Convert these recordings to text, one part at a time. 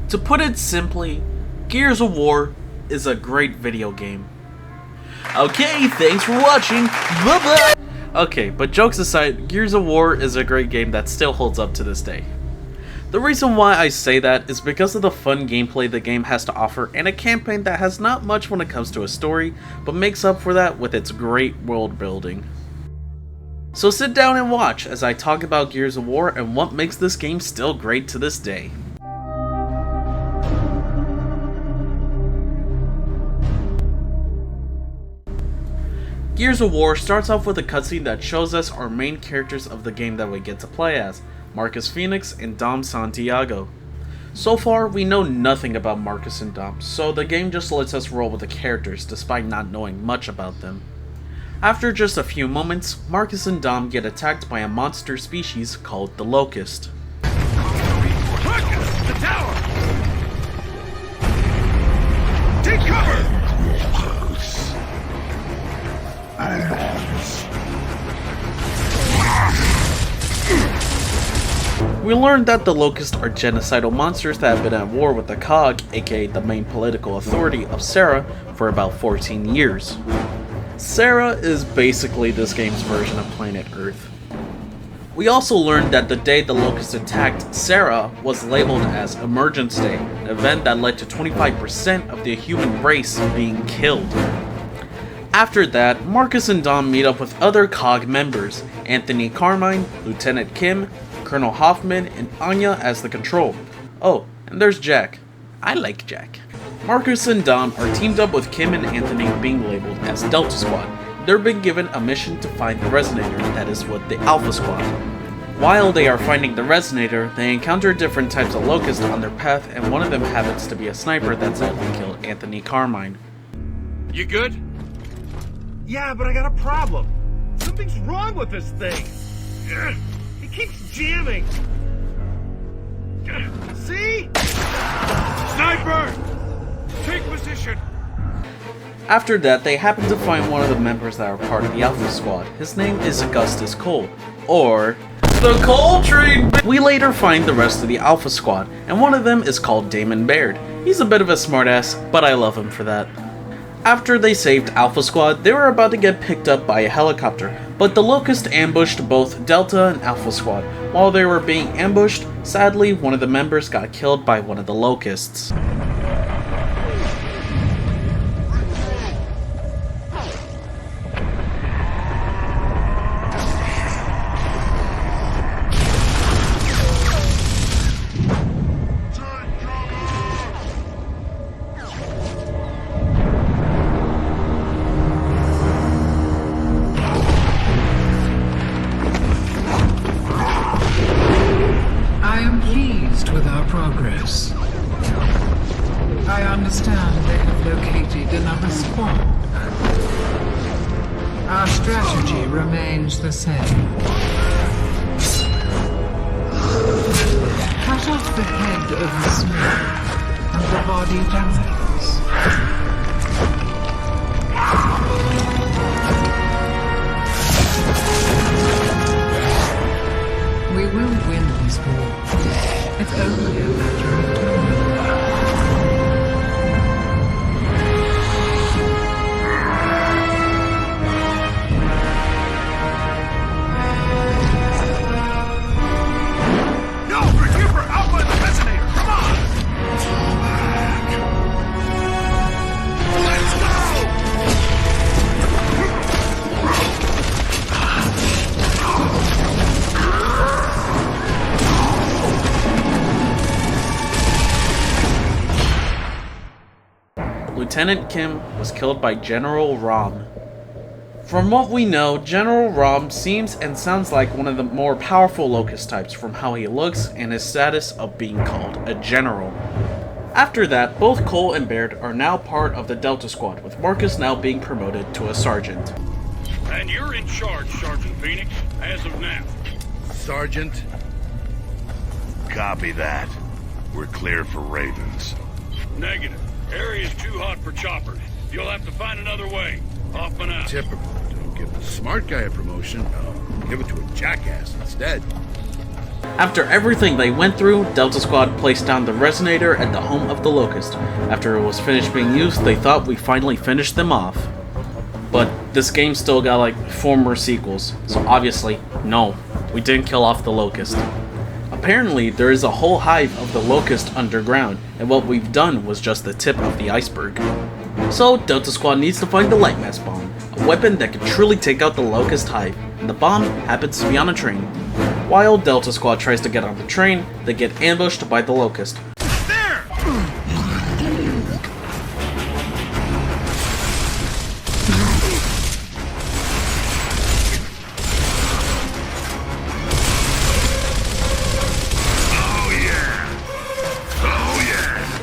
To put it simply, Gears of War is a great video game. Okay, thanks for watching. Bye bye! Okay, but jokes aside, Gears of War is a great game that still holds up to this day. The reason why I say that is because of the fun gameplay the game has to offer and a campaign that has not much when it comes to a story, but makes up for that with its great world building. So sit down and watch as I talk about Gears of War and what makes this game still great to this day. Gears of War starts off with a cutscene that shows us our main characters of the game that we get to play as, Marcus Phoenix and Dom Santiago. So far, we know nothing about Marcus and Dom, so the game just lets us roll with the characters despite not knowing much about them. After just a few moments, Marcus and Dom get attacked by a monster species called the Locust. Marcus, the tower! Take cover! We learned that the Locusts are genocidal monsters that have been at war with the COG, aka the main political authority of Sarah, for about 14 years. Sarah is basically this game's version of planet Earth. We also learned that the day the Locusts attacked Sarah was labeled as Emergence Day, an event that led to 25% of the human race being killed. After that, Marcus and Dom meet up with other COG members, Anthony Carmine, Lieutenant Kim, Colonel Hoffman, and Anya as the Control. Oh, and there's Jack. I like Jack. Marcus and Dom are teamed up with Kim and Anthony being labeled as Delta Squad. They're being given a mission to find the Resonator that is with the Alpha Squad. While they are finding the Resonator, they encounter different types of locusts on their path, and one of them happens to be a sniper that sadly killed Anthony Carmine. You good? Yeah, but I got a problem. Something's wrong with this thing. It keeps jamming. See? Sniper! Take position! After that, they happen to find one of the members that are part of the Alpha Squad. His name is Augustus Cole, or the Cole Train! We later find the rest of the Alpha Squad, and one of them is called Damon Baird. He's a bit of a smartass, but I love him for that. After they saved Alpha Squad, they were about to get picked up by a helicopter, but the Locust ambushed both Delta and Alpha Squad. While they were being ambushed, sadly, one of the members got killed by one of the Locusts. Progress. I understand they have located another squad. Our strategy remains the same. Cut off the head of the snake, and the body dies. We will win this war. It's only a matter of time. No, we're here for Alpha and the Resonator! Come on! Let's go! Lieutenant Kim was killed by General Rom. From what we know, General Rom seems and sounds like one of the more powerful Locust types from how he looks and his status of being called a general. After that, both Cole and Baird are now part of the Delta Squad, with Marcus now being promoted to a sergeant. And you're in charge, Sergeant Phoenix, as of now. Sergeant? Copy that. We're clear for Ravens. Negative. Area's too hot for choppers. You'll have to find another way. Hoffman out. Typical. Don't give the smart guy a promotion. No, give it to a jackass instead. After everything they went through, Delta Squad placed down the resonator at the home of the Locust. After it was finished being used, they thought we finally finished them off. But this game still got like 4 more sequels, so obviously, no, we didn't kill off the Locust. Apparently, there is a whole hive of the Locust underground, and what we've done was just the tip of the iceberg. So, Delta Squad needs to find the light mass bomb, a weapon that can truly take out the Locust hive, and the bomb happens to be on a train. While Delta Squad tries to get on the train, they get ambushed by the Locust. There!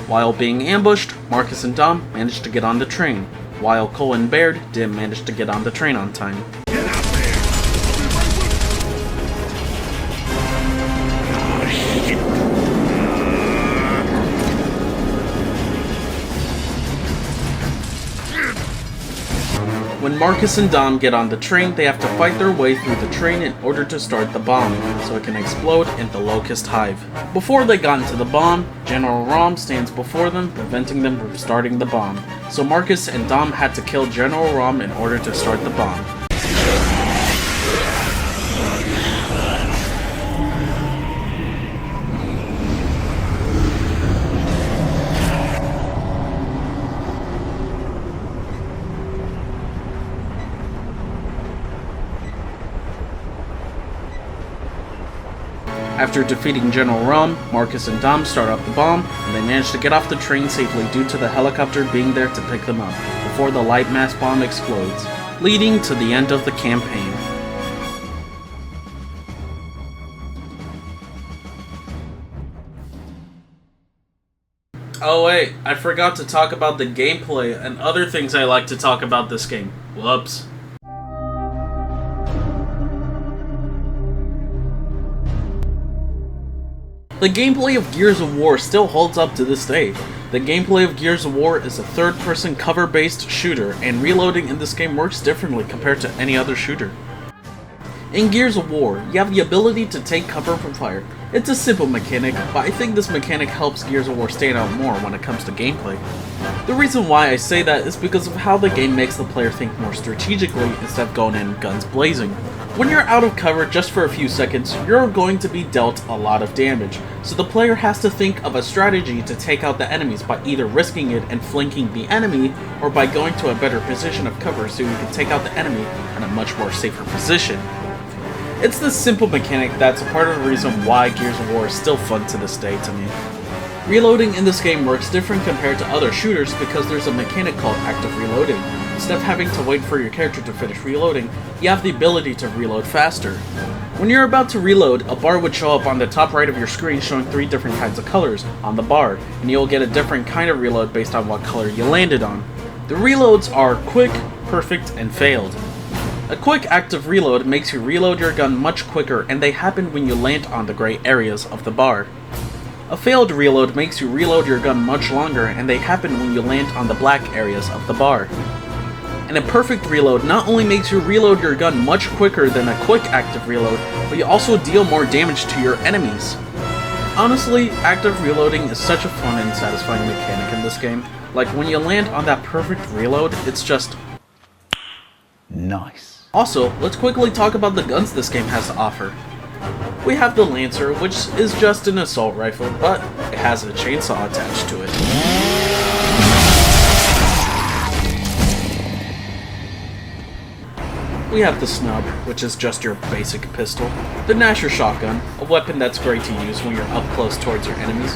While being ambushed, Marcus and Dom managed to get on the train, while Cole and Baird didn't manage to get on the train on time. When Marcus and Dom get on the train, they have to fight their way through the train in order to start the bomb, so it can explode in the Locust Hive. Before they got into the bomb, General Rom stands before them, preventing them from starting the bomb. So Marcus and Dom had to kill General Rom in order to start the bomb. After defeating General Rom, Marcus and Dom start up the bomb, and they manage to get off the train safely due to the helicopter being there to pick them up, before the light mass bomb explodes, leading to the end of the campaign. Oh wait, I forgot to talk about the gameplay and other things I like to talk about this game. Whoops. The gameplay of Gears of War still holds up to this day. The gameplay of Gears of War is a third-person cover-based shooter, and reloading in this game works differently compared to any other shooter. In Gears of War, you have the ability to take cover from fire. It's a simple mechanic, but I think this mechanic helps Gears of War stand out more when it comes to gameplay. The reason why I say that is because of how the game makes the player think more strategically instead of going in guns blazing. When you're out of cover just for a few seconds, you're going to be dealt a lot of damage, so the player has to think of a strategy to take out the enemies by either risking it and flanking the enemy, or by going to a better position of cover so you can take out the enemy in a much more safer position. It's this simple mechanic that's a part of the reason why Gears of War is still fun to this day to me. Reloading in this game works different compared to other shooters because there's a mechanic called active reloading. Instead of having to wait for your character to finish reloading, you have the ability to reload faster. When you're about to reload, a bar would show up on the top right of your screen showing 3 different kinds of colors on the bar, and you'll get a different kind of reload based on what color you landed on. The reloads are quick, perfect, and failed. A quick active reload makes you reload your gun much quicker, and they happen when you land on the gray areas of the bar. A failed reload makes you reload your gun much longer, and they happen when you land on the black areas of the bar. And a perfect reload not only makes you reload your gun much quicker than a quick active reload, but you also deal more damage to your enemies. Honestly, active reloading is such a fun and satisfying mechanic in this game. Like, when you land on that perfect reload, it's just nice. Also, let's quickly talk about the guns this game has to offer. We have the Lancer, which is just an assault rifle, but it has a chainsaw attached to it. We have the Snub, which is just your basic pistol. The Gnasher Shotgun, a weapon that's great to use when you're up close towards your enemies.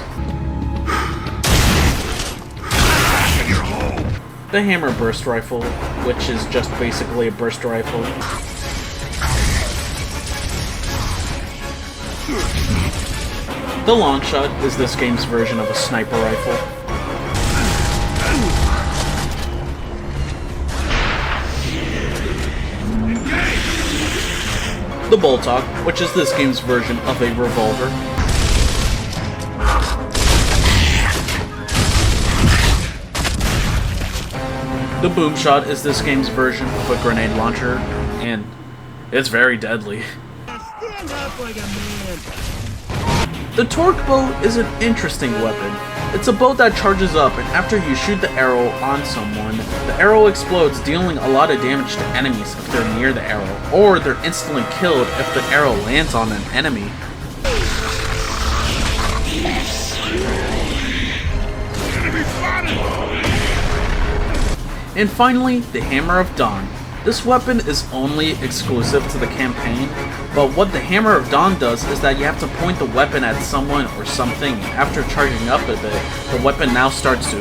The Hammer Burst Rifle, which is just basically a burst rifle. The Long Shot is this game's version of a sniper rifle. The Boltok, which is this game's version of a revolver. The Boom Shot is this game's version of a grenade launcher, and it's very deadly. Stand up up like a man. The torque bow is an interesting weapon. It's a bow that charges up, and after you shoot the arrow on someone, the arrow explodes, dealing a lot of damage to enemies if they're near the arrow, or they're instantly killed if the arrow lands on an enemy. And finally, the Hammer of Dawn. This weapon is only exclusive to the campaign, but what the Hammer of Dawn does is that you have to point the weapon at someone or something. After charging up a bit, the weapon now starts to...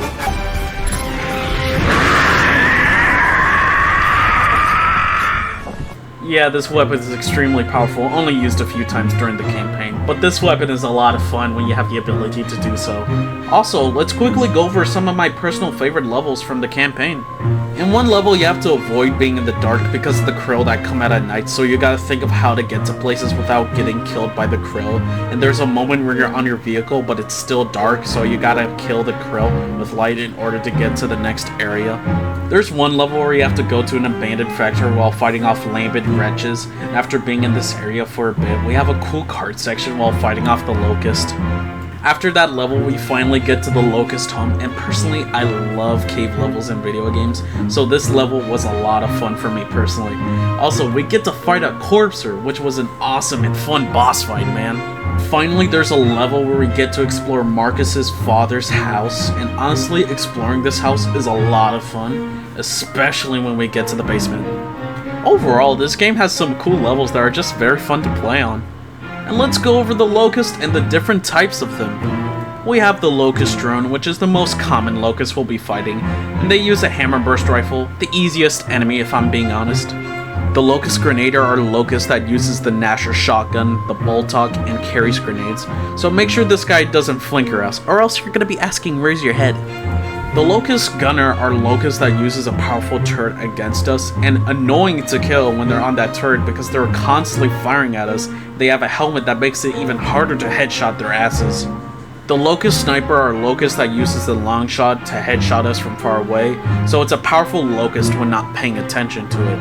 Yeah, this weapon is extremely powerful, only used a few times during the campaign, but this weapon is a lot of fun when you have the ability to do so. Also, let's quickly go over some of my personal favorite levels from the campaign. In one level, you have to avoid being in the dark because of the krill that come out at night, so you gotta think of how to get to places without getting killed by the krill. And there's a moment where you're on your vehicle, but it's still dark, so you gotta kill the krill with light in order to get to the next area. There's one level where you have to go to an abandoned factory while fighting off lambent wretches, and after being in this area for a bit, we have a cool cart section while fighting off the locust. After that level, we finally get to the locust home, and personally, I love cave levels in video games, so this level was a lot of fun for me personally. Also, we get to fight a corpser, which was an awesome and fun boss fight, man. Finally, there's a level where we get to explore Marcus's father's house, and honestly, exploring this house is a lot of fun, especially when we get to the basement. Overall, this game has some cool levels that are just very fun to play on. And let's go over the locust and the different types of them. We have the locust drone, which is the most common locust we'll be fighting, and they use a hammer burst rifle, the easiest enemy if I'm being honest. The locust grenadier are locusts that uses the Nasher shotgun, the Boltok, and carries grenades, so make sure this guy doesn't flinker us, or else you're gonna be asking where's your head. The locust gunner are locusts that uses a powerful turret against us, and annoying to kill when they're on that turret because they're constantly firing at us. They have a helmet that makes it even harder to headshot their asses. The locust sniper are locusts that uses the long shot to headshot us from far away, so it's a powerful locust when not paying attention to it.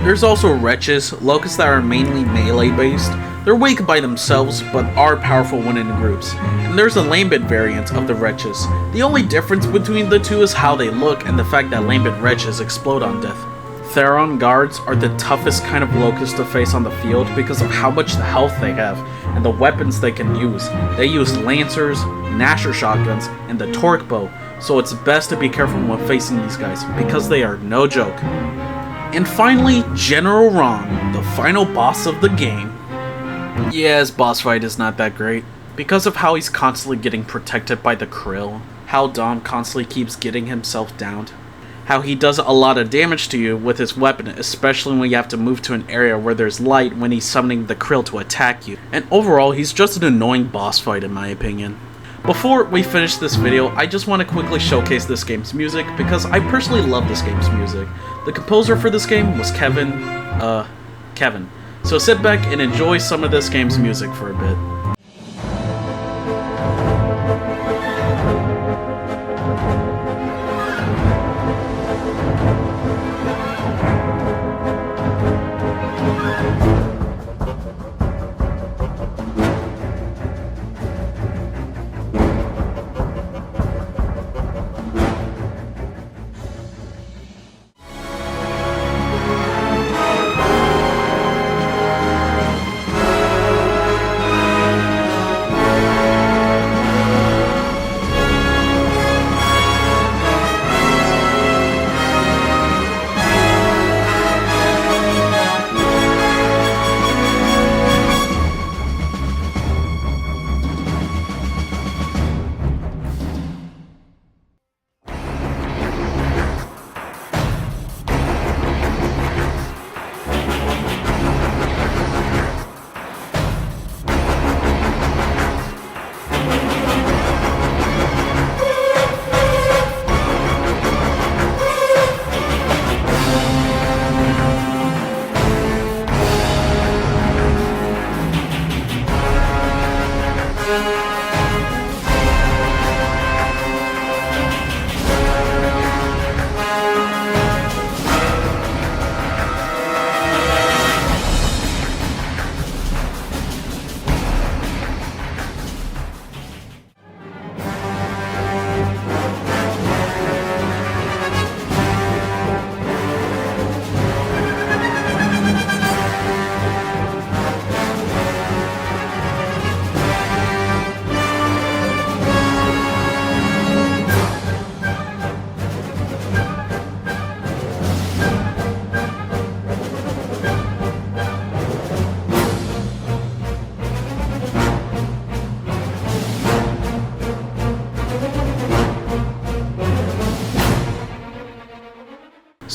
There's also wretches, locusts that are mainly melee based. They're weak by themselves, but are powerful when in groups. And there's a lambent variant of the wretches. The only difference between the two is how they look and the fact that lambent wretches explode on death. Theron guards are the toughest kind of locust to face on the field because of how much health they have and the weapons they can use. They use lancers, Nasher shotguns, and the torque bow, so it's best to be careful when facing these guys because they are no joke. And finally, General Ron, the final boss of the game. Yeah, his boss fight is not that great, because of how he's constantly getting protected by the krill, how Dom constantly keeps getting himself downed, how he does a lot of damage to you with his weapon, especially when you have to move to an area where there's light when he's summoning the krill to attack you, and overall he's just an annoying boss fight in my opinion. Before we finish this video, I just want to quickly showcase this game's music, because I personally love this game's music. The composer for this game was Kevin. So sit back and enjoy some of this game's music for a bit.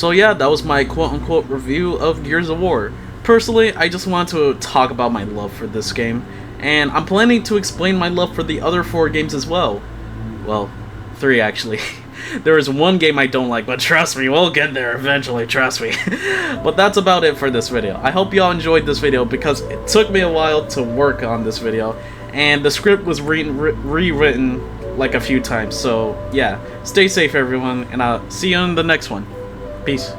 So yeah, that was my quote-unquote review of Gears of War. Personally, I just want to talk about my love for this game, and I'm planning to explain my love for the other 4 games as well. Well, 3 actually. There is one game I don't like, but trust me, we'll get there eventually, trust me. But that's about it for this video. I hope y'all enjoyed this video because it took me a while to work on this video, and the script was rewritten like a few times, so yeah. Stay safe everyone, and I'll see you in the next one. Peace.